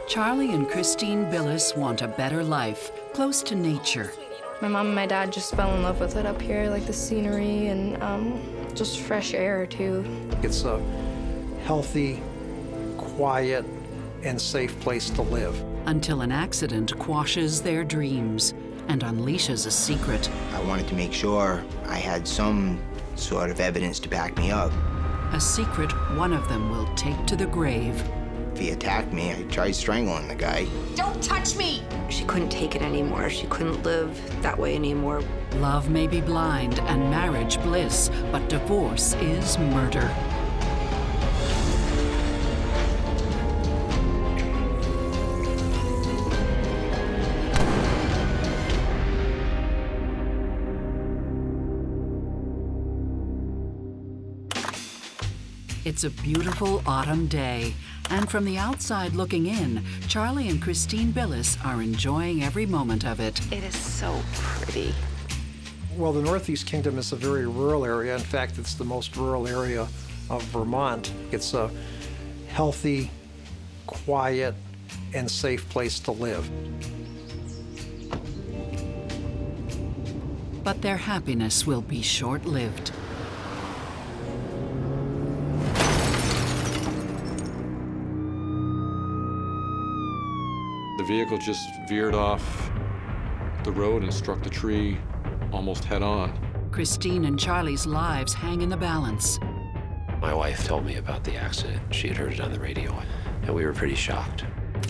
Charlie and Christine Billis want a better life, close to nature. My mom and my dad just fell in love with it up here, like the scenery and just fresh air, too. It's a healthy, quiet, and safe place to live. Until an accident quashes their dreams and unleashes a secret. I wanted to make sure I had some sort of evidence to back me up. A secret one of them will take to the grave. If he attacked me, I tried strangling the guy. Don't touch me! She couldn't take it anymore. She couldn't live that way anymore. Love may be blind and marriage bliss, but divorce is murder. It's a beautiful autumn day, and from the outside looking in, Charlie and Christine Billis are enjoying every moment of it. It is so pretty. Well, the Northeast Kingdom is a very rural area. In fact, it's the most rural area of Vermont. It's a healthy, quiet, and safe place to live. But their happiness will be short-lived. The vehicle just veered off the road and struck the tree almost head-on. Christine and Charlie's lives hang in the balance. My wife told me about the accident. She had heard it on the radio, and we were pretty shocked.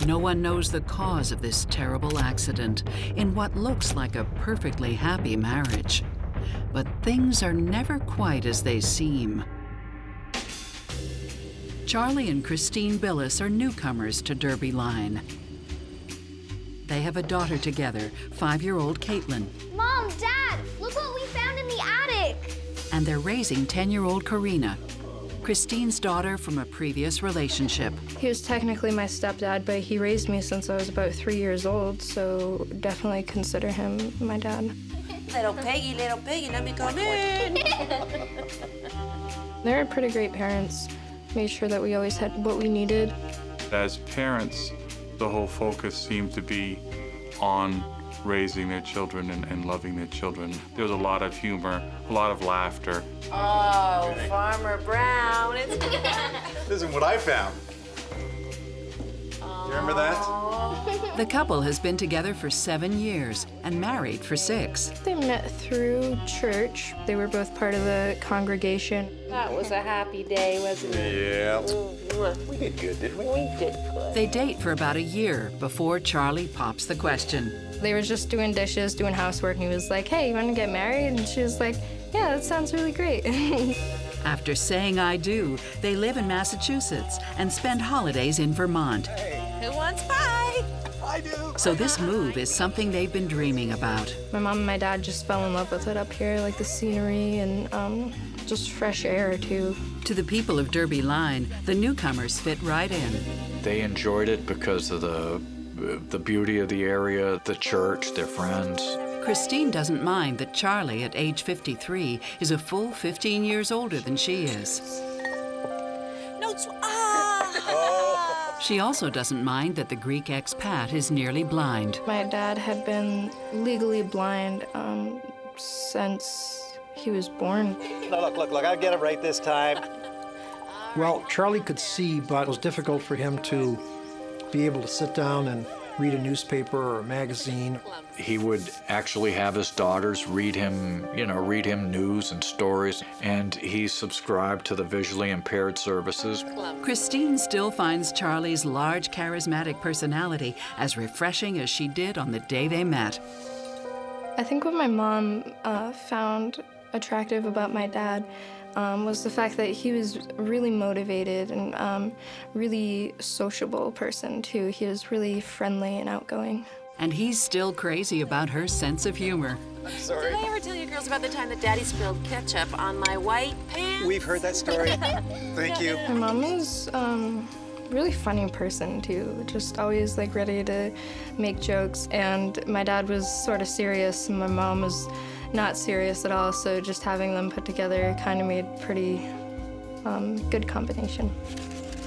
No one knows the cause of this terrible accident in what looks like a perfectly happy marriage. But things are never quite as they seem. Charlie and Christine Billis are newcomers to Derby Line. They have a daughter together, 5-year-old Caitlin. Mom, Dad, look what we found in the attic! And they're raising 10-year-old Karina, Christine's daughter from a previous relationship. He was technically my stepdad, but he raised me since I was about 3 years old, so definitely consider him my dad. Little piggy, let me come in. They were pretty great parents. Made sure that we always had what we needed. As parents, the whole focus seemed to be on raising their children and loving their children. There was a lot of humor, a lot of laughter. Oh, Farmer Brown. This isn't what I found. You remember that? The couple has been together for 7 years and married for 6. They met through church. They were both part of the congregation. That was a happy day, wasn't it? Yeah. We did good, didn't we? We did good. They date for about a year before Charlie pops the question. They were just doing dishes, doing housework, and he was like, hey, you want to get married? And she was like, yeah, that sounds really great. After saying I do, they live in Massachusetts and spend holidays in Vermont. Who wants pie? I do. So this move is something they've been dreaming about. My mom and my dad just fell in love with it up here, like the scenery and just fresh air, too. To the people of Derby Line, the newcomers fit right in. They enjoyed it because of the beauty of the area, the church, their friends. Christine doesn't mind that Charlie, at age 53, is a full 15 years older than she is. No, She also doesn't mind that the Greek expat is nearly blind. My dad had been legally blind since he was born. No, look, I'll get it right this time. Well, Charlie could see, but it was difficult for him to be able to sit down and read a newspaper or a magazine. He would actually have his daughters read him news and stories, and he subscribed to the visually impaired services. Christine still finds Charlie's large, charismatic personality as refreshing as she did on the day they met. I think what my mom found attractive about my dad was the fact that he was really motivated and really sociable person, too. He was really friendly and outgoing. And he's still crazy about her sense of humor. I'm sorry. Did I ever tell you girls about the time that Daddy spilled ketchup on my white pants? We've heard that story. Thank you. My mom was really funny person, too. Just always, like, ready to make jokes. And my dad was sort of serious, and my mom was not serious at all, so just having them put together kind of made pretty good combination.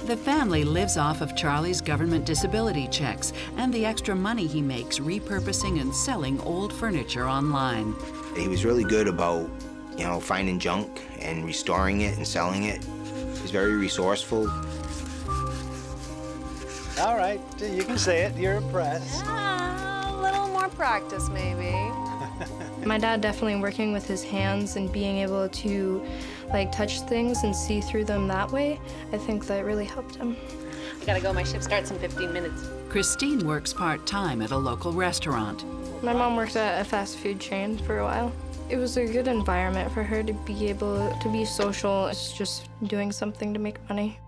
The family lives off of Charlie's government disability checks and the extra money he makes repurposing and selling old furniture online. He was really good about, finding junk and restoring it and selling it. He's very resourceful. All right, you can say it. You're impressed. A little more practice, maybe. My dad definitely working with his hands and being able to touch things and see through them that way, I think that really helped him. I gotta go, my shift starts in 15 minutes. Christine works part-time at a local restaurant. My mom worked at a fast food chain for a while. It was a good environment for her to be able to be social. It's just doing something to make money.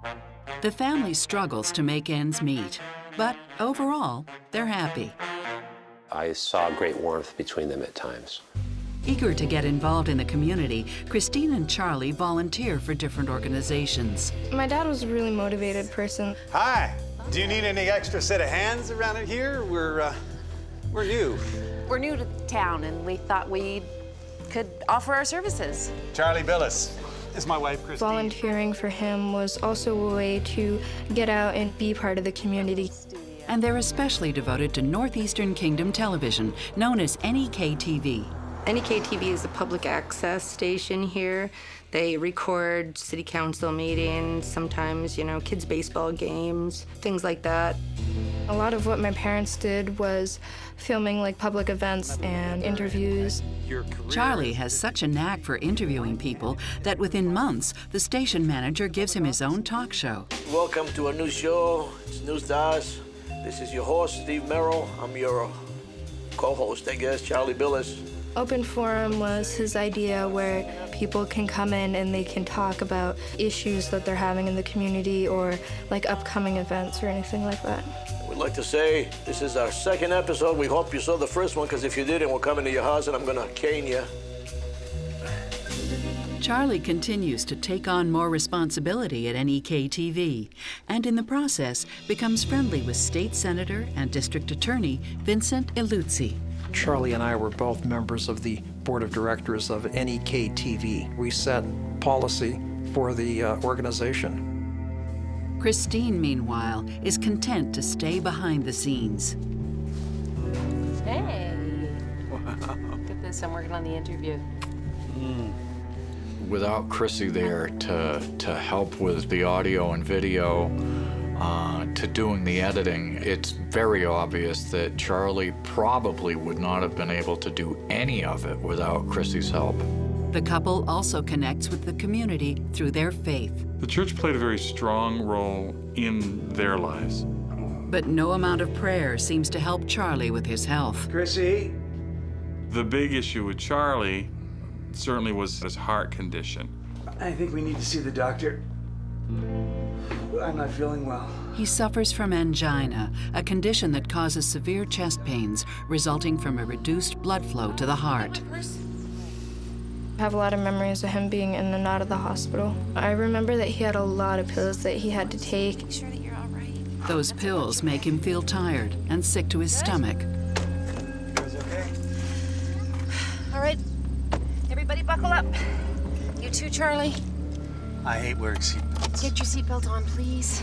The family struggles to make ends meet, but overall, they're happy. I saw great warmth between them at times. Eager to get involved in the community, Christine and Charlie volunteer for different organizations. My dad was a really motivated person. Hi. Do you need any extra set of hands around here? We're new. We're new to town, and we thought we could offer our services. Charlie Billis. This is my wife, Christine. Volunteering for him was also a way to get out and be part of the community. And they're especially devoted to Northeastern Kingdom television, known as NEK-TV. NEK-TV is a public access station here. They record city council meetings, sometimes, kids' baseball games, things like that. A lot of what my parents did was filming public events and interviews. Charlie has such a knack for interviewing people that within months, the station manager gives him his own talk show. Welcome to a new show. It's New Stars. This is your host, Steve Merrill. I'm your co-host, I guess, Charlie Billis. Open Forum was his idea where people can come in and they can talk about issues that they're having in the community or upcoming events or anything like that. We'd like to say this is our second episode. We hope you saw the first one, because if you didn't, we're coming to your house and I'm gonna cane you. Charlie continues to take on more responsibility at NEK-TV, and in the process becomes friendly with State Senator and District Attorney Vincent Iluzzi. Charlie and I were both members of the board of directors of NEK-TV. We set policy for the organization. Christine, meanwhile, is content to stay behind the scenes. Hey. Wow. Look at this, I'm working on the interview. Without Chrissy there to help with the audio and video, to doing the editing, it's very obvious that Charlie probably would not have been able to do any of it without Chrissy's help. The couple also connects with the community through their faith. The church played a very strong role in their lives. But no amount of prayer seems to help Charlie with his health. Chrissy. The big issue with Charlie certainly was his heart condition. I think we need to see the doctor. I'm not feeling well. He suffers from angina, a condition that causes severe chest pains resulting from a reduced blood flow to the heart. I have a lot of memories of him being in and out of the hospital. I remember that he had a lot of pills that he had to take. Make sure that you're all right. Those pills make him feel tired and sick to his stomach. Okay. All right, everybody buckle up. You too, Charlie. I hate wearing seatbelts. Get your seatbelt on, please.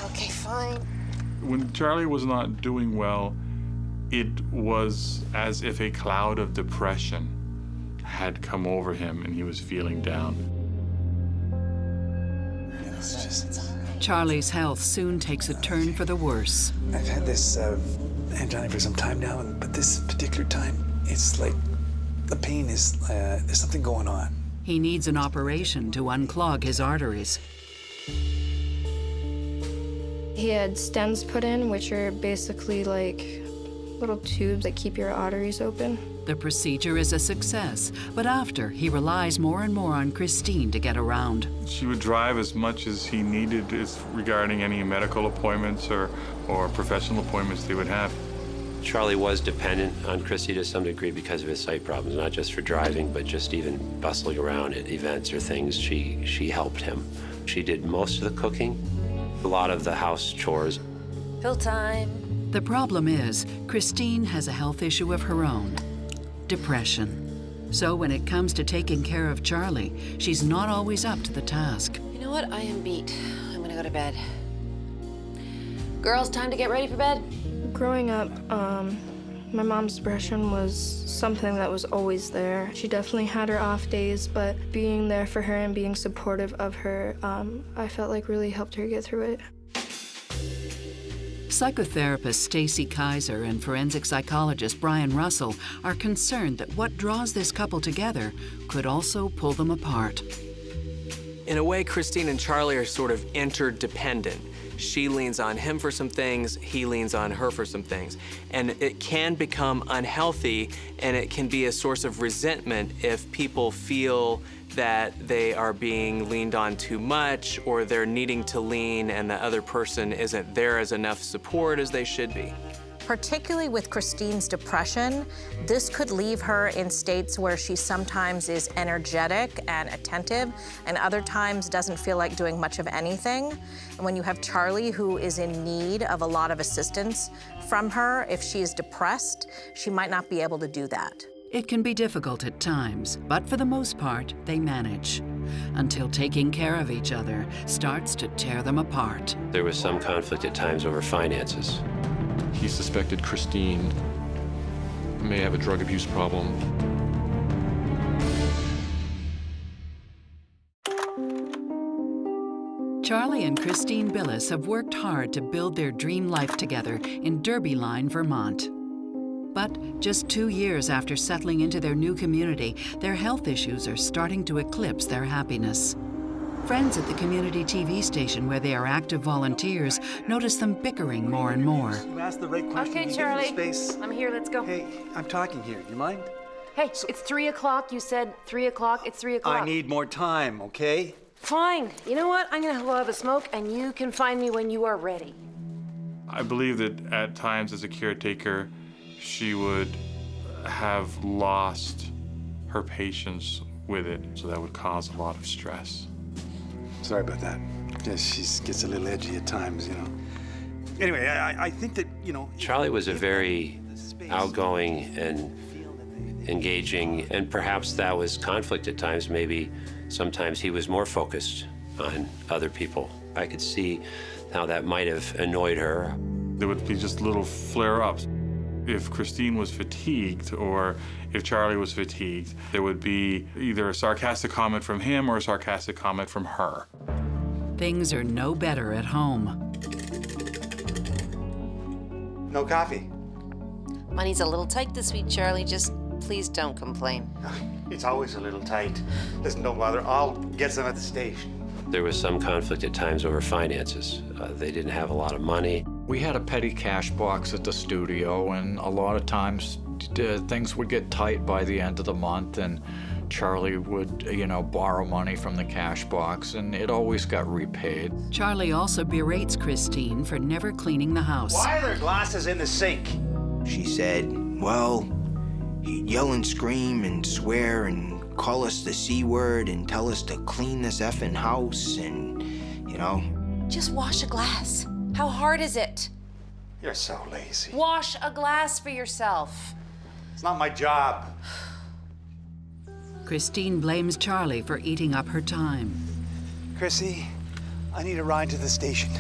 Okay, fine. When Charlie was not doing well, it was as if a cloud of depression had come over him and he was feeling down. It's just... Charlie's health soon takes a turn for the worse. I've had this angina for some time now, but this particular time, it's like the pain is, there's something going on. He needs an operation to unclog his arteries. He had stents put in, which are basically little tubes that keep your arteries open. The procedure is a success, but after, he relies more and more on Christine to get around. She would drive as much as he needed regarding any medical appointments or professional appointments they would have. Charlie was dependent on Chrissy to some degree because of his sight problems, not just for driving, but just even bustling around at events or things. She helped him. She did most of the cooking, a lot of the house chores. Fill time. The problem is, Christine has a health issue of her own, depression. So when it comes to taking care of Charlie, she's not always up to the task. You know know what? I am beat. I'm gonna go to bed. Girls, time to get ready for bed. Growing up, my mom's depression was something that was always there. She definitely had her off days, but being there for her and being supportive of her, I felt like really helped her get through it. Psychotherapist Stacy Kaiser and forensic psychologist Brian Russell are concerned that what draws this couple together could also pull them apart. In a way, Christine and Charlie are sort of interdependent. She leans on him for some things, he leans on her for some things. And it can become unhealthy, and it can be a source of resentment if people feel that they are being leaned on too much, or they're needing to lean and the other person isn't there as enough support as they should be. Particularly with Christine's depression, this could leave her in states where she sometimes is energetic and attentive, and other times doesn't feel like doing much of anything. And when you have Charlie, who is in need of a lot of assistance from her, if she is depressed, she might not be able to do that. It can be difficult at times, but for the most part, they manage. Until taking care of each other starts to tear them apart. There was some conflict at times over finances. He suspected Christine may have a drug abuse problem. Charlie and Christine Billis have worked hard to build their dream life together in Derbyline, Vermont. But just 2 years after settling into their new community, their health issues are starting to eclipse their happiness. Friends at the community TV station where they are active volunteers notice them bickering more and more. You asked the right question. Okay, Charlie. I'm here. Let's go. Hey, I'm talking here. You mind? Hey, it's 3 o'clock. You said 3 o'clock. It's 3 o'clock. I need more time, okay? Fine. You know what? I'm gonna have a smoke, and you can find me when you are ready. I believe that at times as a caretaker, she would have lost her patience with it, so that would cause a lot of stress. Sorry about that. Yeah, she gets a little edgy at times, you know. Anyway, I think that, you know... Charlie was a very outgoing and engaging, and perhaps that was conflict at times. Maybe sometimes he was more focused on other people. I could see how that might have annoyed her. There would be just little flare-ups. If Christine was fatigued or if Charlie was fatigued, there would be either a sarcastic comment from him or a sarcastic comment from her. Things are no better at home. No coffee. Money's a little tight this week, Charlie. Just please don't complain. It's always a little tight. Listen, don't bother. I'll get some at the station. There was some conflict at times over finances. They didn't have a lot of money. We had a petty cash box at the studio, and a lot of times things would get tight by the end of the month, and Charlie would, borrow money from the cash box, and it always got repaid. Charlie also berates Christine for never cleaning the house. Why are there glasses in the sink? She said, well, he'd yell and scream and swear and call us the C word and tell us to clean this effing house and, Just wash a glass. How hard is it? You're so lazy. Wash a glass for yourself. It's not my job. Christine blames Charlie for eating up her time. Chrissy, I need a ride to the station.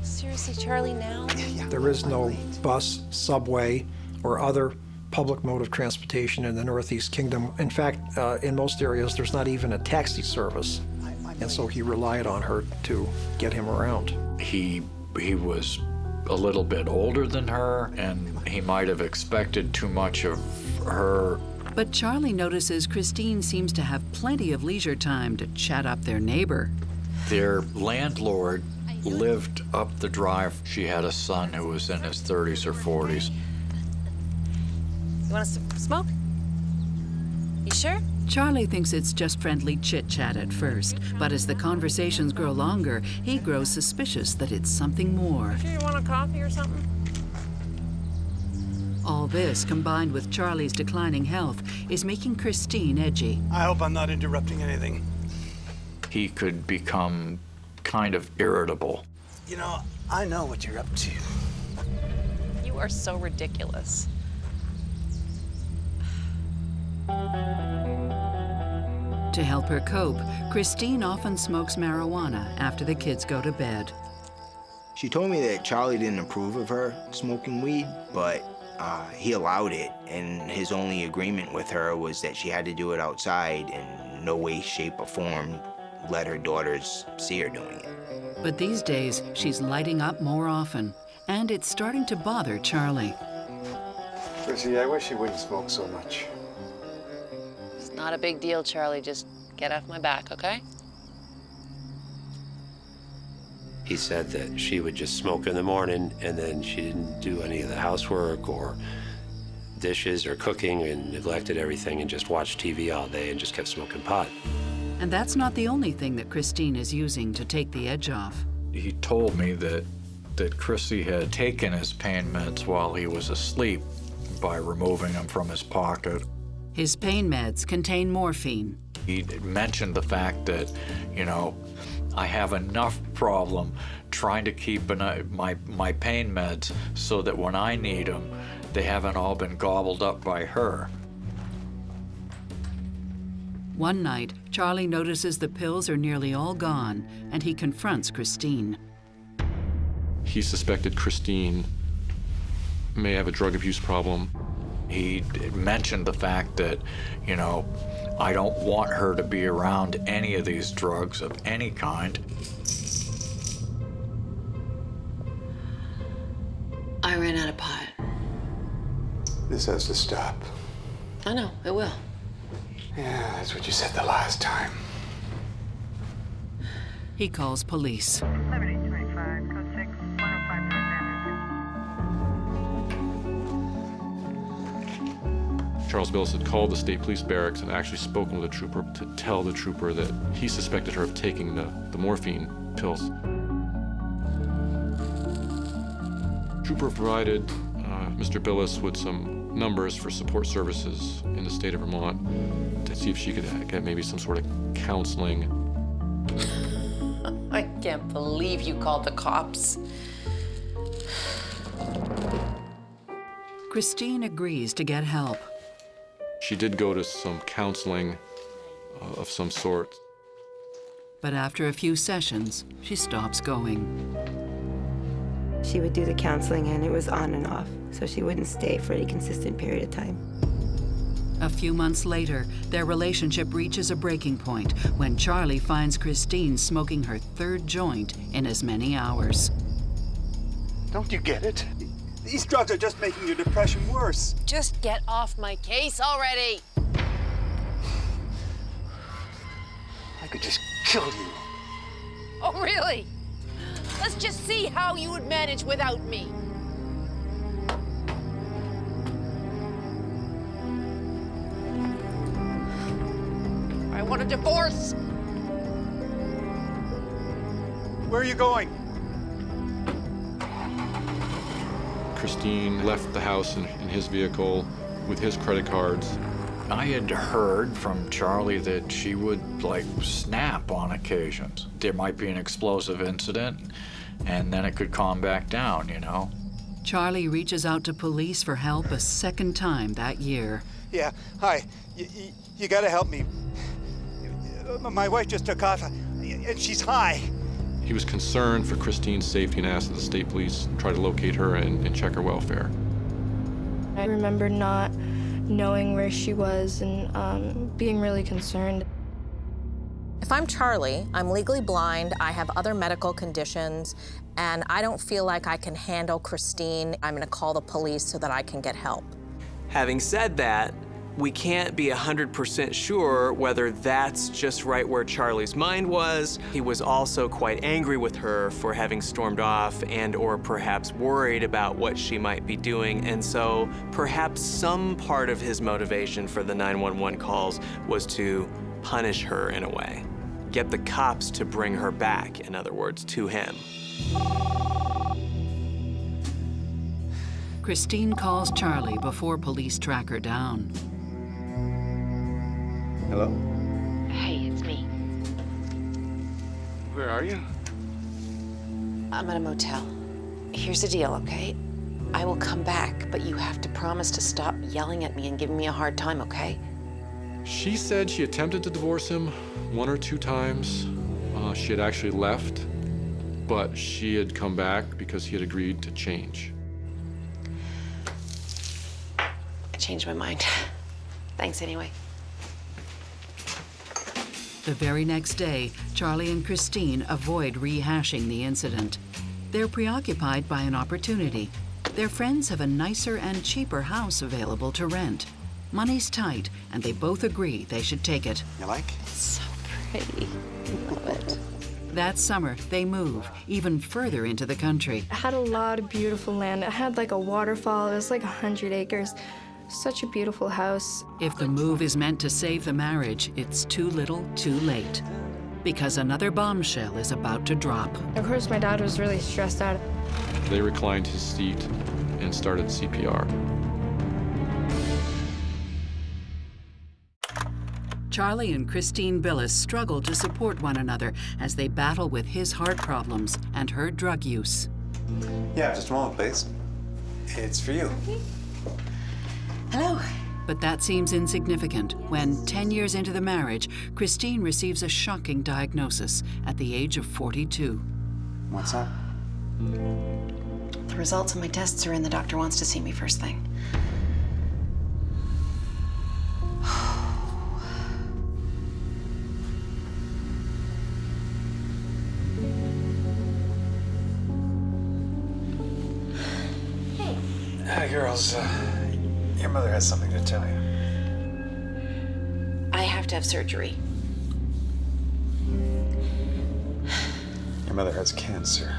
Seriously, Charlie, now? There is no bus, subway, or other public mode of transportation in the Northeast Kingdom. In fact, in most areas, there's not even a taxi service. And so he relied on her to get him around. He was a little bit older than her, and he might have expected too much of her. But Charlie notices Christine seems to have plenty of leisure time to chat up their neighbor. Their landlord lived up the drive. She had a son who was in his 30s or 40s. You want us to smoke? You sure? Charlie thinks it's just friendly chit-chat at first, but as the conversations grow longer, he grows suspicious that it's something more. Sure you want a coffee or something? All this, combined with Charlie's declining health, is making Christine edgy. I hope I'm not interrupting anything. He could become kind of irritable. I know what you're up to. You are so ridiculous. To help her cope, Christine often smokes marijuana after the kids go to bed. She told me that Charlie didn't approve of her smoking weed, but he allowed it, and his only agreement with her was that she had to do it outside, and no way, shape, or form let her daughters see her doing it. But these days, she's lighting up more often, and it's starting to bother Charlie. Chrissy, I wish you wouldn't smoke so much. It's not a big deal, Charlie. Just get off my back, okay? He said that she would just smoke in the morning and then she didn't do any of the housework or dishes or cooking and neglected everything and just watched TV all day and just kept smoking pot. And that's not the only thing that Christine is using to take the edge off. He told me that Chrissy had taken his pain meds while he was asleep by removing them from his pocket. His pain meds contain morphine. He mentioned the fact that, you know, I have enough problem trying to keep my pain meds so that when I need them, they haven't all been gobbled up by her. One night, Charlie notices the pills are nearly all gone, and he confronts Christine. He suspected Christine may have a drug abuse problem. He mentioned the fact that, you know, I don't want her to be around any of these drugs of any kind. I ran out of pot. This has to stop. I know, it will. Yeah, that's what you said the last time. He calls police. Charles Billis had called the state police barracks and actually spoken with a trooper to tell the trooper that he suspected her of taking the morphine pills. Trooper provided Mr. Billis with some numbers for support services in the state of Vermont to see if she could get maybe some sort of counseling. I can't believe you called the cops. Christine agrees to get help. She did go to some counseling of some sort. But after a few sessions, she stops going. She would do the counseling and it was on and off, so she wouldn't stay for any consistent period of time. A few months later, their relationship reaches a breaking point when Charlie finds Christine smoking her third joint in as many hours. Don't you get it? These drugs are just making your depression worse. Just get off my case already. I could just kill you. Oh, really? Let's just see how you would manage without me. I want a divorce. Where are you going? Christine left the house in his vehicle with his credit cards. I had heard from Charlie that she would, like, snap on occasions. There might be an explosive incident, and then it could calm back down, you know? Charlie reaches out to police for help a second time that year. Yeah, hi. You gotta help me. My wife just took off, and she's high. He was concerned for Christine's safety and asked that the state police try to locate her and check her welfare. I remember not knowing where she was and being really concerned. If I'm Charlie, I'm legally blind, I have other medical conditions, and I don't feel like I can handle Christine. I'm gonna call the police so that I can get help. Having said that, we can't be 100% sure whether that's just right where Charlie's mind was. He was also quite angry with her for having stormed off and or perhaps worried about what she might be doing. And so perhaps some part of his motivation for the 911 calls was to punish her in a way. Get the cops to bring her back, in other words, to him. Christine calls Charlie before police track her down. Hello? Hey, it's me. Where are you? I'm at a motel. Here's the deal, okay? I will come back, but you have to promise to stop yelling at me and giving me a hard time, okay? She said she attempted to divorce him 1 or 2 times. She had actually left, but she had come back because he had agreed to change. I changed my mind. Thanks anyway. The very next day, Charlie and Christine avoid rehashing the incident. They're preoccupied by an opportunity. Their friends have a nicer and cheaper house available to rent. Money's tight, and they both agree they should take it. You like? So pretty. Love it. That summer, they move even further into the country. I had a lot of beautiful land. I had like a waterfall. It was like 100 acres. Such a beautiful house. If the move is meant to save the marriage, it's too little, too late. Because another bombshell is about to drop. Of course, my dad was really stressed out. They reclined his seat and started CPR. Charlie and Christine Billis struggle to support one another as they battle with his heart problems and her drug use. Yeah, just a moment, please. It's for you. Hello. But that seems insignificant when, 10 years into the marriage, Christine receives a shocking diagnosis at the age of 42. What's up? The results of my tests are in. The doctor wants to see me first thing. Hey, girls, your mother has something to tell you. I have to have surgery. Your mother has cancer.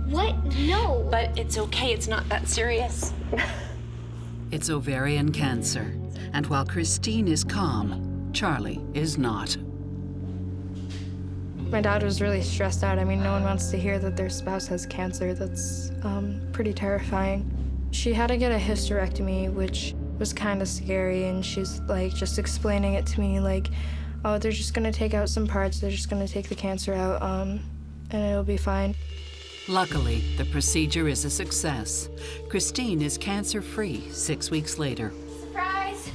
What? No. But it's okay. It's not that serious. It's ovarian cancer. And while Christine is calm, Charlie is not. My dad was really stressed out. I mean, no one wants to hear that their spouse has cancer. That's pretty terrifying. She had to get a hysterectomy, which was kind of scary, and she's like just explaining it to me like, oh, they're just gonna take out some parts, they're just gonna take the cancer out, and it'll be fine. Luckily, the procedure is a success. Christine is cancer-free 6 weeks later. Surprise!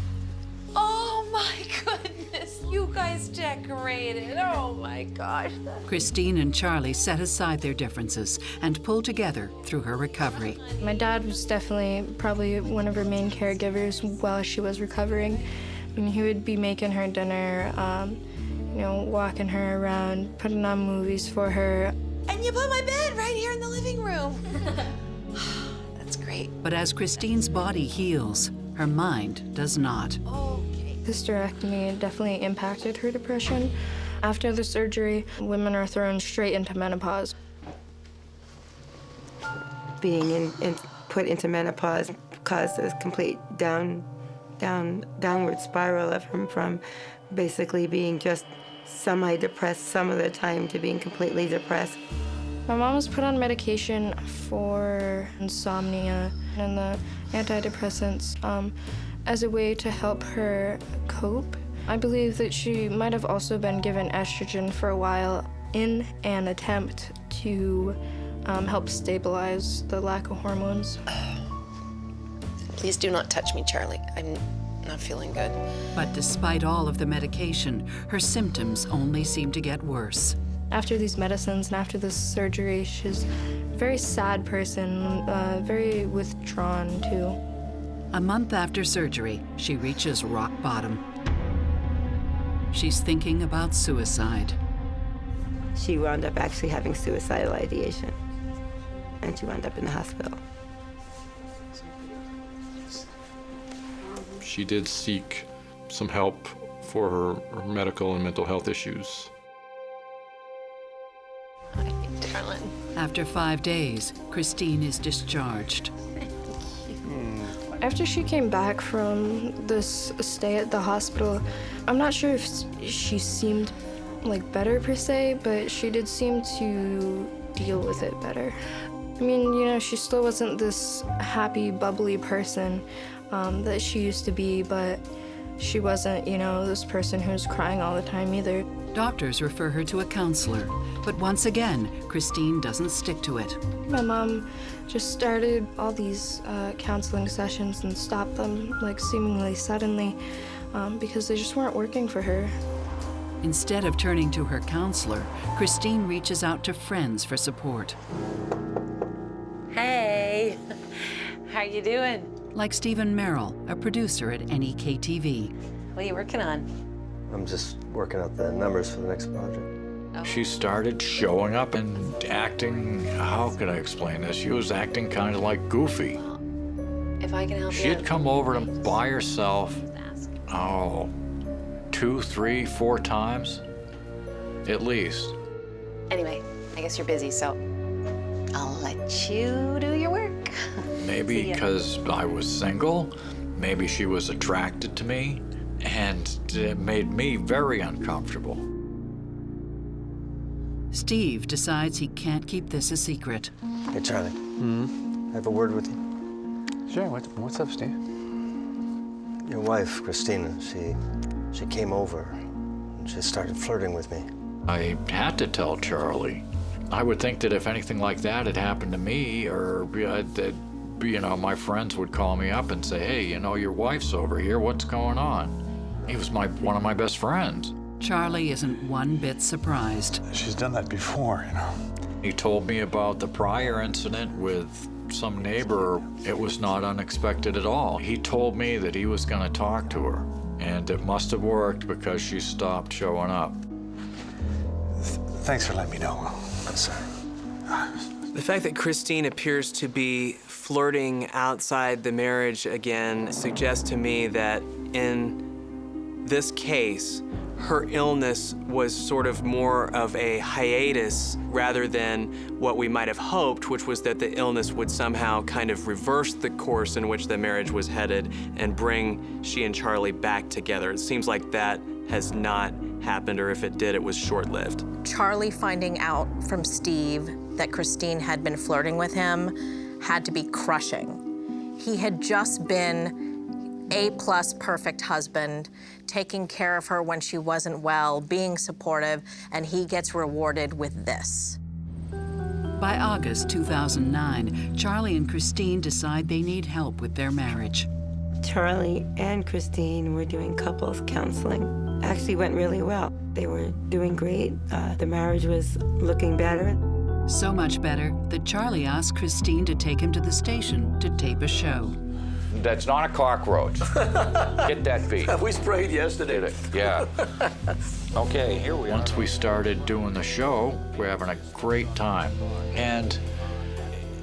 Oh my goodness, you guys decorated. Oh my gosh. Christine and Charlie set aside their differences and pull together through her recovery. My dad was definitely probably one of her main caregivers while she was recovering. I mean, he would be making her dinner, walking her around, putting on movies for her. And you put my bed right here in the living room. That's great. But as Christine's body heals, her mind does not. Hysterectomy definitely impacted her depression. After the surgery, women are thrown straight into menopause. Being put into menopause caused a complete downward spiral of him from basically being just semi-depressed some of the time to being completely depressed. My mom was put on medication for insomnia and the antidepressants as a way to help her cope. I believe that she might have also been given estrogen for a while in an attempt to help stabilize the lack of hormones. Please do not touch me, Charlie. I'm not feeling good. But despite all of the medication, her symptoms only seem to get worse. After these medicines and after this surgery, she's a very sad person, very withdrawn too. A month after surgery, she reaches rock bottom. She's thinking about suicide. She wound up actually having suicidal ideation, and she wound up in the hospital. She did seek some help for her medical and mental health issues. Darling. After 5 days, Christine is discharged. After she came back from this stay at the hospital, I'm not sure if she seemed like better per se, but she did seem to deal with it better. I mean, she still wasn't this happy, bubbly person that she used to be, but she wasn't, this person who was crying all the time either. Doctors refer her to a counselor, but once again, Christine doesn't stick to it. My mom just started all these counseling sessions and stopped them, like, seemingly suddenly. because they just weren't working for her. Instead of turning to her counselor, Christine reaches out to friends for support. Hey, how you doing? Like Stephen Merrill, a producer at NEKTV. What are you working on? I'm just working out the numbers for the next project. She started showing up and acting, how could I explain this? She was acting kind of like Goofy. If I can help you. She had come over to by herself, 2, 3, 4 times, at least. Anyway, I guess you're busy, so I'll let you do your work. Maybe because I was single, maybe she was attracted to me, and it made me very uncomfortable. Steve decides he can't keep this a secret. Hey, Charlie. I have a word with you. Sure, what's up, Steve? Your wife, Christina, she came over and she started flirting with me. I had to tell Charlie. I would think that if anything like that had happened to me, or that, my friends would call me up and say, hey, your wife's over here, what's going on? He was one of my best friends. Charlie isn't one bit surprised. She's done that before, He told me about the prior incident with some neighbor. It was not unexpected at all. He told me that he was going to talk to her, and it must have worked because she stopped showing up. Thanks for letting me know. I'm sorry. The fact that Christine appears to be flirting outside the marriage again suggests to me that in this case, her illness was sort of more of a hiatus rather than what we might have hoped, which was that the illness would somehow kind of reverse the course in which the marriage was headed and bring she and Charlie back together. It seems like that has not happened, or if it did, it was short-lived. Charlie finding out from Steve that Christine had been flirting with him had to be crushing. He had just been A+ perfect husband, taking care of her when she wasn't well, being supportive, and he gets rewarded with this. By August 2009, Charlie and Christine decide they need help with their marriage. Charlie and Christine were doing couples counseling. Actually went really well. They were doing great. The marriage was looking better. So much better that Charlie asked Christine to take him to the station to tape a show. That's not a cockroach. Get that beat. We sprayed yesterday. Yeah. Okay, here we are. Once we started doing the show, we're having a great time. And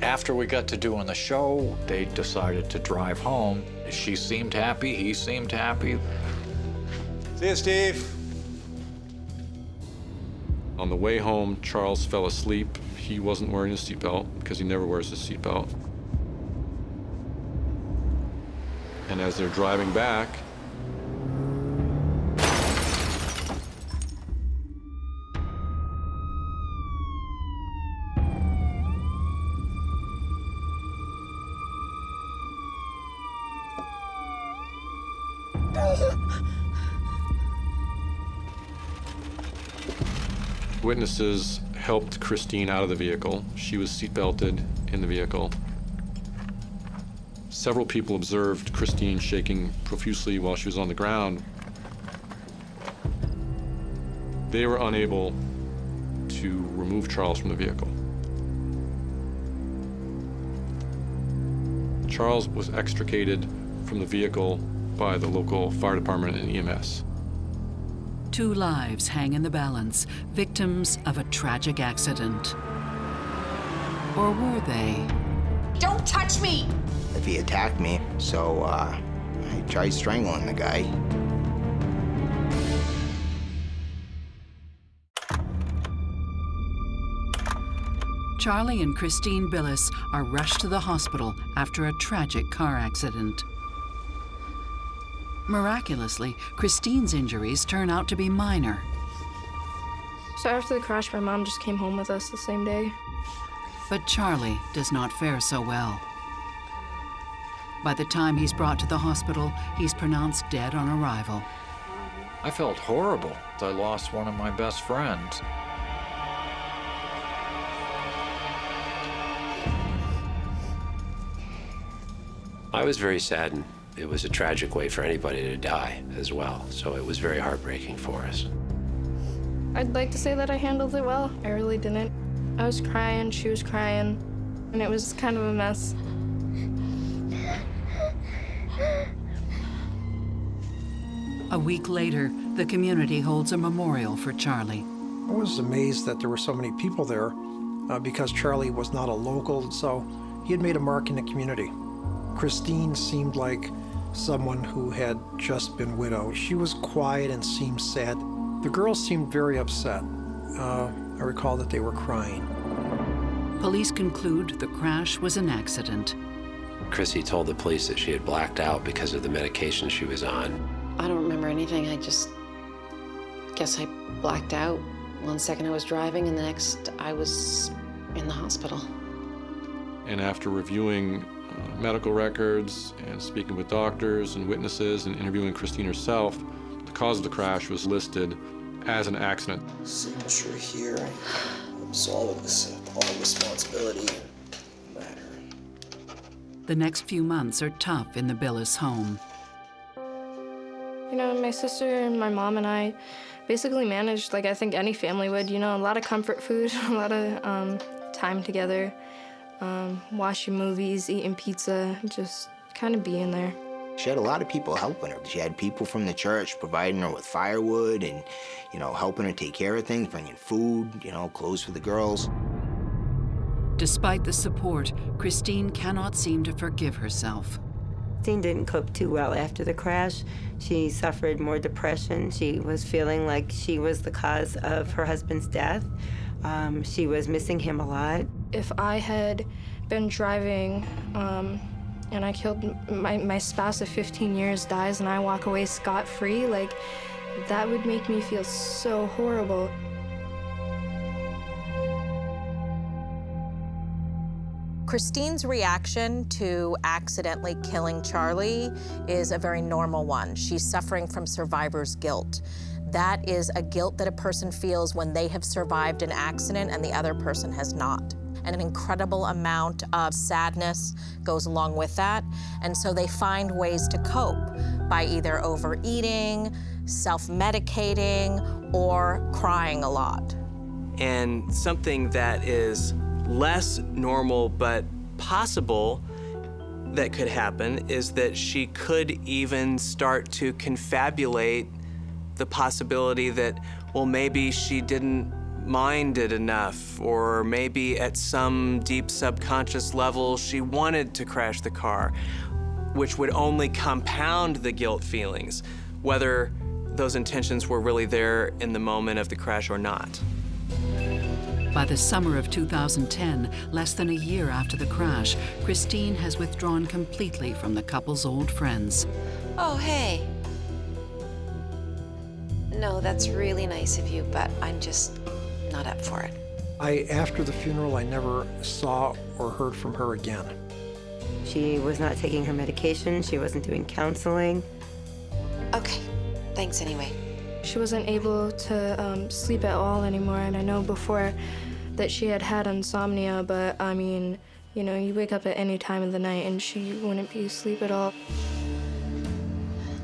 after we got to doing the show, they decided to drive home. She seemed happy, he seemed happy. See you, Steve. On the way home, Charles fell asleep. He wasn't wearing his seatbelt because he never wears his seatbelt. And as they're driving back, witnesses helped Christine out of the vehicle. She was seatbelted in the vehicle. Several people observed Christine shaking profusely while she was on the ground. They were unable to remove Charles from the vehicle. Charles was extricated from the vehicle by the local fire department and EMS. 2 lives hang in the balance, victims of a tragic accident. Or were they? Don't touch me! If he attacked me, so I tried strangling the guy. Charlie and Christine Billis are rushed to the hospital after a tragic car accident. Miraculously, Christine's injuries turn out to be minor. So after the crash, my mom just came home with us the same day. But Charlie does not fare so well. By the time he's brought to the hospital, he's pronounced dead on arrival. I felt horrible. I lost one of my best friends. I was very saddened It was a tragic way for anybody to die as well, so it was very heartbreaking for us. I'd like to say that I handled it well. I really didn't. I was crying, she was crying, and it was kind of a mess. A week later, the community holds a memorial for Charlie. I was amazed that there were so many people there because Charlie was not a local, so he had made a mark in the community. Christine seemed like someone who had just been widowed. She was quiet and seemed sad. The girls seemed very upset. I recall that they were crying. Police conclude the crash was an accident. Chrissy told the police that she had blacked out because of the medication she was on. I don't remember anything. I just guess I blacked out. One second I was driving, and the next I was in the hospital. And after reviewing medical records and speaking with doctors and witnesses and interviewing Christine herself, the cause of the crash was listed as an accident. Signature here. Absolving this all responsibility matter. The next few months are tough in the Billis home. You know, my sister and my mom and I basically managed like I think any family would, you know, a lot of comfort food, a lot of time together, watching movies, eating pizza, just kind of being there. She had a lot of people helping her. She had people from the church providing her with firewood and, you know, helping her take care of things, bringing food, you know, clothes for the girls. Despite the support, Christine cannot seem to forgive herself. Christine didn't cope too well after the crash. She suffered more depression. She was feeling like she was the cause of her husband's death. She was missing him a lot. If I had been driving and I killed my spouse of 15 years dies and I walk away scot-free, like, that would make me feel so horrible. Christine's reaction to accidentally killing Charlie is a very normal one. She's suffering from survivor's guilt. That is a guilt that a person feels when they have survived an accident and the other person has not. And an incredible amount of sadness goes along with that. And so they find ways to cope by either overeating, self-medicating, or crying a lot. And something that is less normal but possible that could happen is that she could even start to confabulate the possibility that, well, maybe she didn't mind it enough, or maybe at some deep subconscious level she wanted to crash the car, which would only compound the guilt feelings, whether those intentions were really there in the moment of the crash or not. By the summer of 2010, less than a year after the crash, Christine has withdrawn completely from the couple's old friends. Oh, hey. No, that's really nice of you, but I'm just not up for it. After the funeral, I never saw or heard from her again. She was not taking her medication. She wasn't doing counseling. Okay, thanks anyway. She wasn't able to sleep at all anymore, and I know before that she had insomnia, but I mean, you know, you wake up at any time of the night and she wouldn't be asleep at all.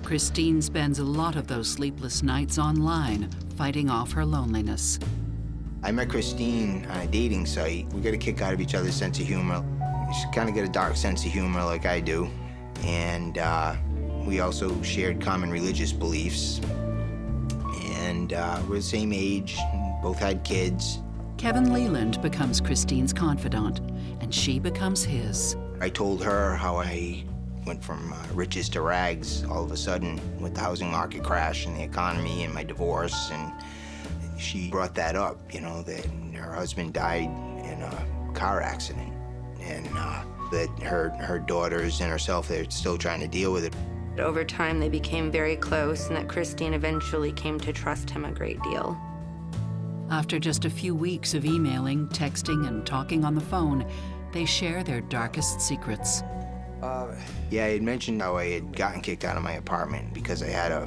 Christine spends a lot of those sleepless nights online, fighting off her loneliness. I met Christine on a dating site. We got a kick out of each other's sense of humor. She kind of got a dark sense of humor like I do. And we also shared common religious beliefs. And we're the same age, both had kids. Kevin Leland becomes Christine's confidant, and she becomes his. I told her how I went from riches to rags all of a sudden with the housing market crash and the economy and my divorce, and she brought that up, you know, that her husband died in a car accident, and that her daughters and herself, they're still trying to deal with it. Over time, they became very close, and that Christine eventually came to trust him a great deal. After just a few weeks of emailing, texting, and talking on the phone, they share their darkest secrets. Yeah, I had mentioned how I had gotten kicked out of my apartment because I had a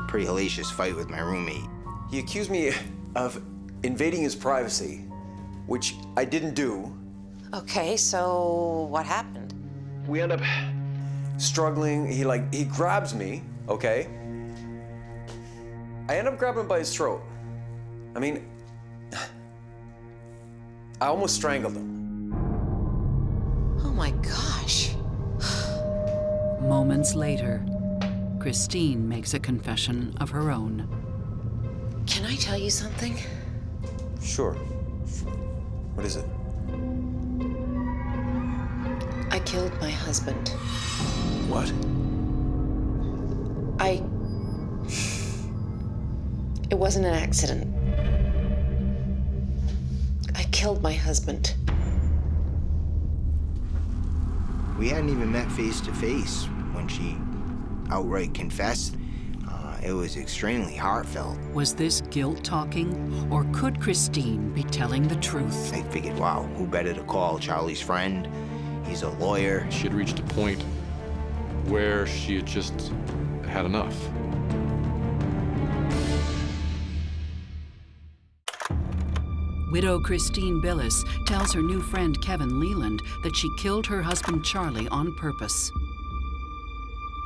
pretty hellacious fight with my roommate. He accused me of invading his privacy, which I didn't do. Okay, so what happened? We end up struggling. He grabs me, okay? I end up grabbing him by his throat. I mean, I almost strangled him. Oh my gosh. Moments later, Christine makes a confession of her own. Can I tell you something? Sure. What is it? I killed my husband. What? It wasn't an accident. I killed my husband. We hadn't even met face to face when she outright confessed. It was extremely heartfelt. Was this guilt talking, or could Christine be telling the truth? I figured, wow, who better to call? Charlie's friend. He's a lawyer. She had reached a point where she had just had enough. Widow Christine Billis tells her new friend Kevin Leland that she killed her husband Charlie on purpose.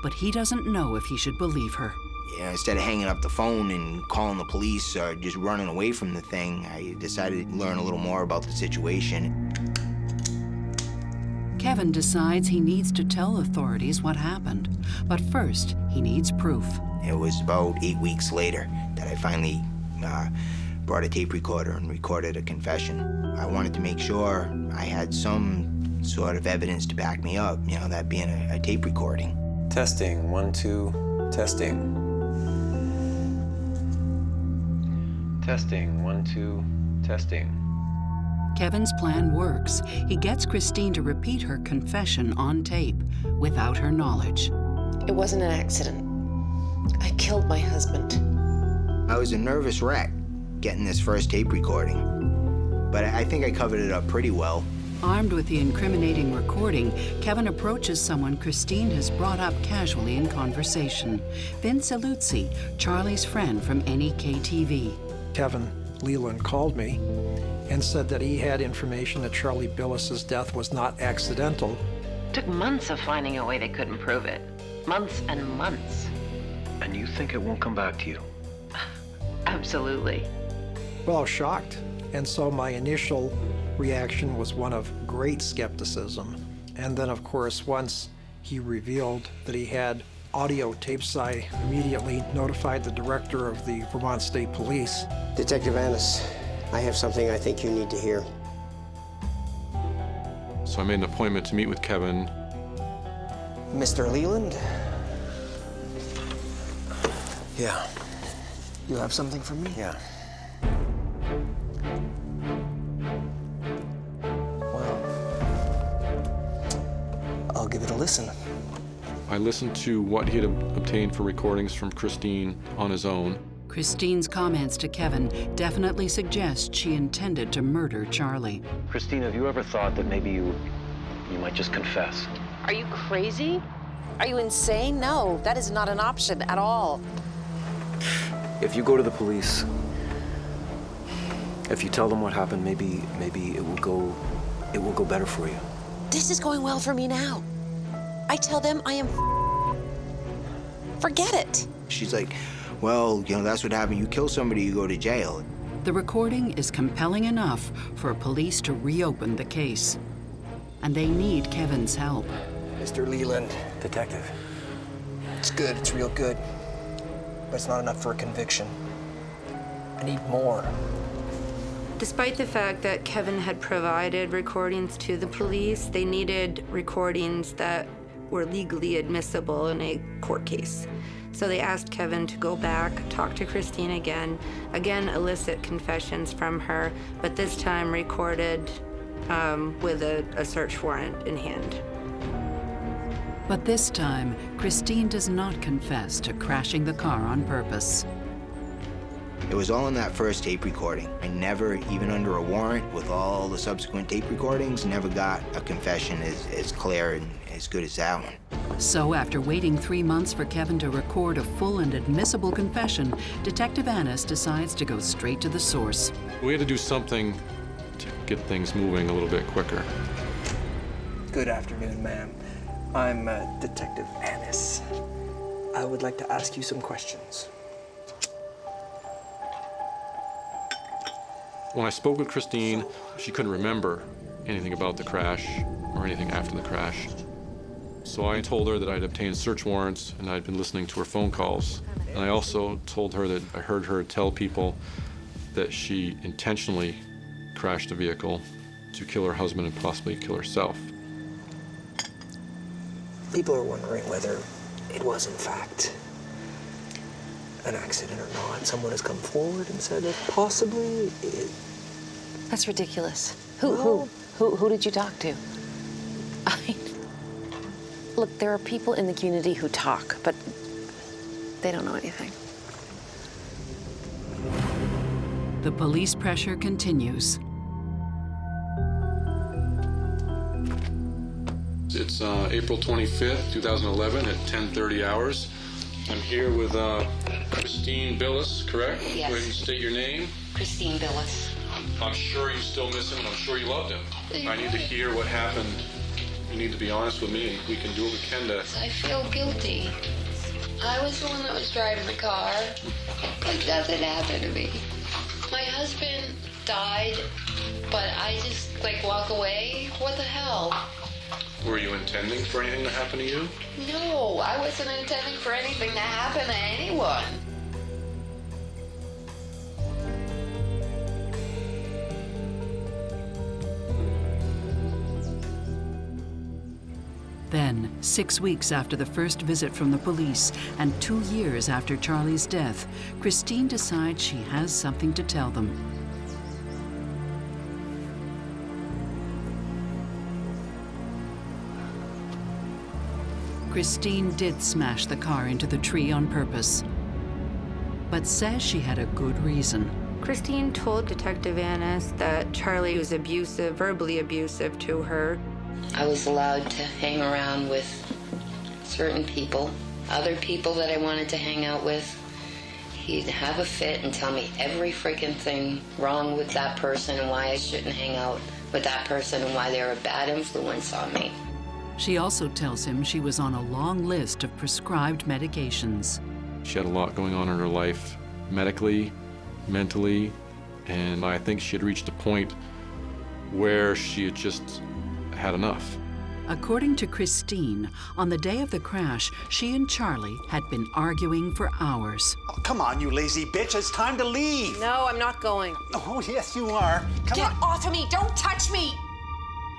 But he doesn't know if he should believe her. Yeah, instead of hanging up the phone and calling the police or just running away from the thing, I decided to learn a little more about the situation. Kevin decides he needs to tell authorities what happened, but first he needs proof. It was about 8 weeks later that I finally brought a tape recorder and recorded a confession. I wanted to make sure I had some sort of evidence to back me up, you know, that being a tape recording. Testing, 1, 2, testing. Testing, 1, 2, testing. Kevin's plan works. He gets Christine to repeat her confession on tape without her knowledge. It wasn't an accident. I killed my husband. I was a nervous wreck getting this first tape recording, but I think I covered it up pretty well. Armed with the incriminating recording, Kevin approaches someone Christine has brought up casually in conversation. Vince Aluzzi, Charlie's friend from NEK-TV. Kevin Leland called me and said that he had information that Charlie Billis's death was not accidental. Took months of finding a way they couldn't prove it. Months and months. And you think it won't come back to you? Absolutely. Well, I was shocked, and so my initial reaction was one of great skepticism. And then, of course, once he revealed that he had audio tapes, I immediately notified the director of the Vermont State Police. Detective Annis, I have something I think you need to hear. So I made an appointment to meet with Kevin. Mr. Leland? Yeah. You have something for me? Yeah. Well, I'll give it a listen. I listened to what he had obtained for recordings from Christine on his own. Christine's comments to Kevin definitely suggest she intended to murder Charlie. Christine, have you ever thought that maybe you might just confess? Are you crazy? Are you insane? No, that is not an option at all. If you go to the police, if you tell them what happened, maybe it will go better for you. This is going well for me now. I tell them I am. Forget it. She's like, well, you know, that's what happened. You kill somebody, you go to jail. The recording is compelling enough for police to reopen the case. And they need Kevin's help. Mr. Leland. Detective. It's good, it's real good. But it's not enough for a conviction. I need more. Despite the fact that Kevin had provided recordings to the police, they needed recordings that were legally admissible in a court case. So they asked Kevin to go back, talk to Christine again elicit confessions from her, but this time recorded with a search warrant in hand. But this time, Christine does not confess to crashing the car on purpose. It was all in that first tape recording. I never, even under a warrant with all the subsequent tape recordings, never got a confession as clear and as good as that one. So after waiting 3 months for Kevin to record a full and admissible confession, Detective Annis decides to go straight to the source. We had to do something to get things moving a little bit quicker. Good afternoon, ma'am. I'm Detective Annis. I would like to ask you some questions. When I spoke with Christine, she couldn't remember anything about the crash or anything after the crash. So I told her that I'd obtained search warrants and I'd been listening to her phone calls. And I also told her that I heard her tell people that she intentionally crashed the vehicle to kill her husband and possibly kill herself. People are wondering whether it was in fact an accident or not. Someone has come forward and said that possibly it... That's ridiculous. Who did you talk to? Look, there are people in the community who talk, but they don't know anything. The police pressure continues. It's April 25th, 2011 at 10:30 hours. I'm here with Christine Billis, correct? Yes. Go ahead and state your name. Christine Billis. I'm sure you still miss him, and I'm sure you loved him. I need to hear what happened. You need to be honest with me, and we can do what we can to... I feel guilty. I was the one that was driving the car, but nothing happened to me. My husband died, but I just, walk away? What the hell? Were you intending for anything to happen to you? No, I wasn't intending for anything to happen to anyone. Then, 6 weeks after the first visit from the police and 2 years after Charlie's death, Christine decides she has something to tell them. Christine did smash the car into the tree on purpose, but says she had a good reason. Christine told Detective Annis that Charlie was abusive, verbally abusive to her. I was allowed to hang around with certain people, other people that I wanted to hang out with. He'd have a fit and tell me every freaking thing wrong with that person and why I shouldn't hang out with that person and why they're a bad influence on me. She also tells him she was on a long list of prescribed medications. She had a lot going on in her life, medically, mentally, and I think she had reached a point where she had just had enough. According to Christine, on the day of the crash, she and Charlie had been arguing for hours. Oh, come on, you lazy bitch. It's time to leave. No, I'm not going. Oh, yes, you are. Come Get on. off of me! Don't touch me!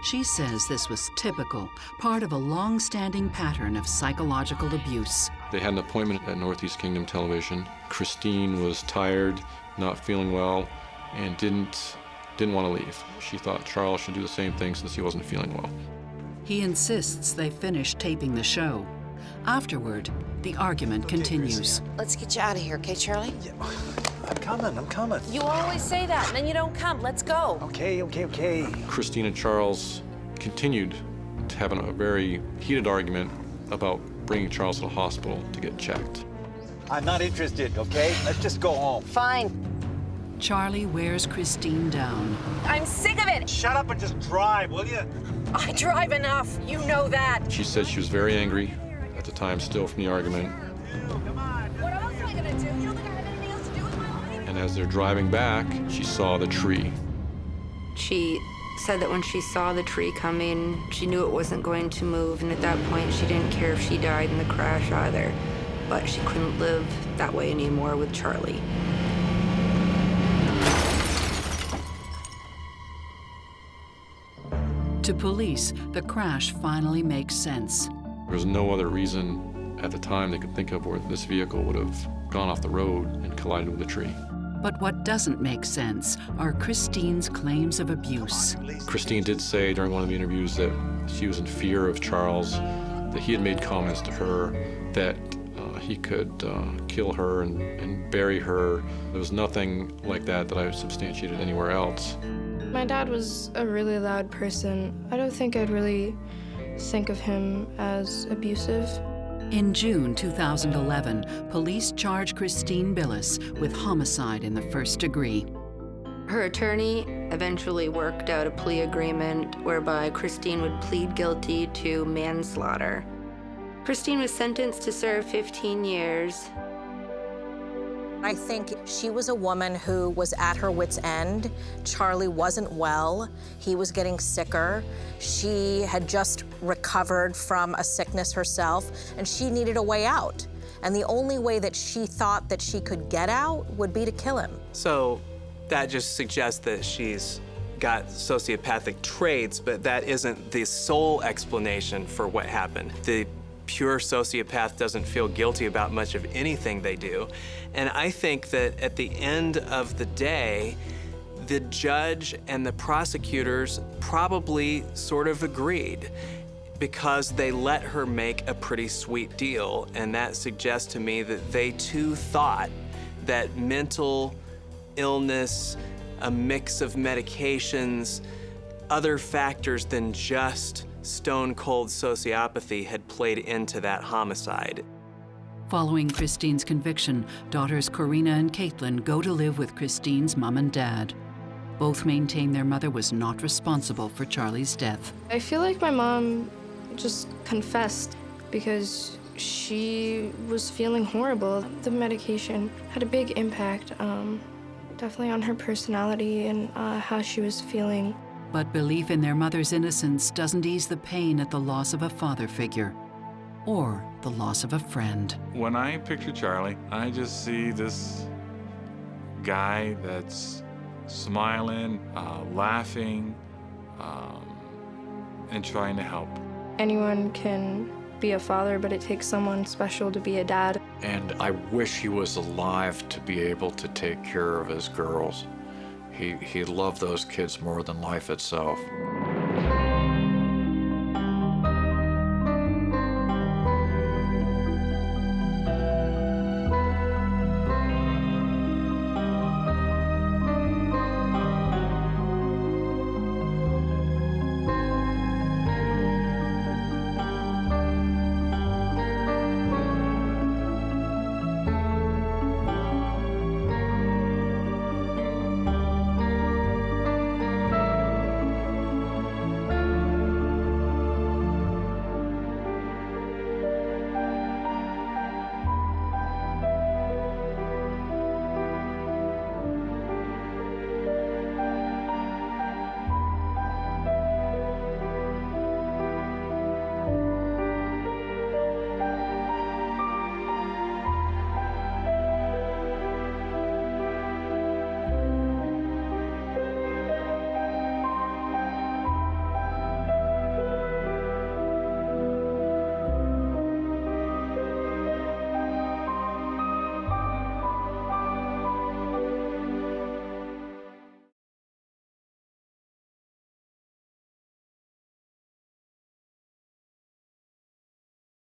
She says this was typical, part of a long-standing pattern of psychological abuse. They had an appointment at Northeast Kingdom Television. Christine was tired, not feeling well, and didn't want to leave. She thought Charles should do the same thing since he wasn't feeling well. He insists they finish taping the show. Afterward, the argument continues. Let's get you out of here, okay, Charlie? Yeah, I'm coming. You always say that, and then you don't come. Let's go. Okay. Christine and Charles continued to have a very heated argument about bringing Charles to the hospital to get checked. I'm not interested, okay? Let's just go home. Fine. Charlie wears Christine down. I'm sick of it. Shut up and just drive, will you? I drive enough. You know that. She said she was very angry at the time still from the argument. What else am I gonna do? You don't think I have anything else to do with my life? And as they're driving back, she saw the tree. She said that when she saw the tree coming, she knew it wasn't going to move, and at that point, she didn't care if she died in the crash either. But she couldn't live that way anymore with Charlie. To police, the crash finally makes sense. There was no other reason at the time they could think of where this vehicle would have gone off the road and collided with a tree. But what doesn't make sense are Christine's claims of abuse. Christine did say during one of the interviews that she was in fear of Charles, that he had made comments to her that he could kill her and bury her. There was nothing like that I substantiated anywhere else. My dad was a really loud person. I don't think I'd really think of him as abusive. In June 2011, police charged Christine Billis with homicide in the first degree. Her attorney eventually worked out a plea agreement whereby Christine would plead guilty to manslaughter. Christine was sentenced to serve 15 years. I think she was a woman who was at her wit's end. Charlie wasn't well. He was getting sicker. She had just recovered from a sickness herself, and she needed a way out. And the only way that she thought that she could get out would be to kill him. So that just suggests that she's got sociopathic traits, but that isn't the sole explanation for what happened. The pure sociopath doesn't feel guilty about much of anything they do. And I think that at the end of the day, the judge and the prosecutors probably sort of agreed because they let her make a pretty sweet deal. And that suggests to me that they too thought that mental illness, a mix of medications, other factors than just stone-cold sociopathy had played into that homicide. Following Christine's conviction, daughters Corina and Caitlin go to live with Christine's mom and dad. Both maintain their mother was not responsible for Charlie's death. I feel like my mom just confessed because she was feeling horrible. The medication had a big impact, definitely on her personality and how she was feeling. But belief in their mother's innocence doesn't ease the pain at the loss of a father figure or the loss of a friend. When I picture Charlie, I just see this guy that's smiling, laughing, and trying to help. Anyone can be a father, but it takes someone special to be a dad. And I wish he was alive to be able to take care of his girls. He loved those kids more than life itself.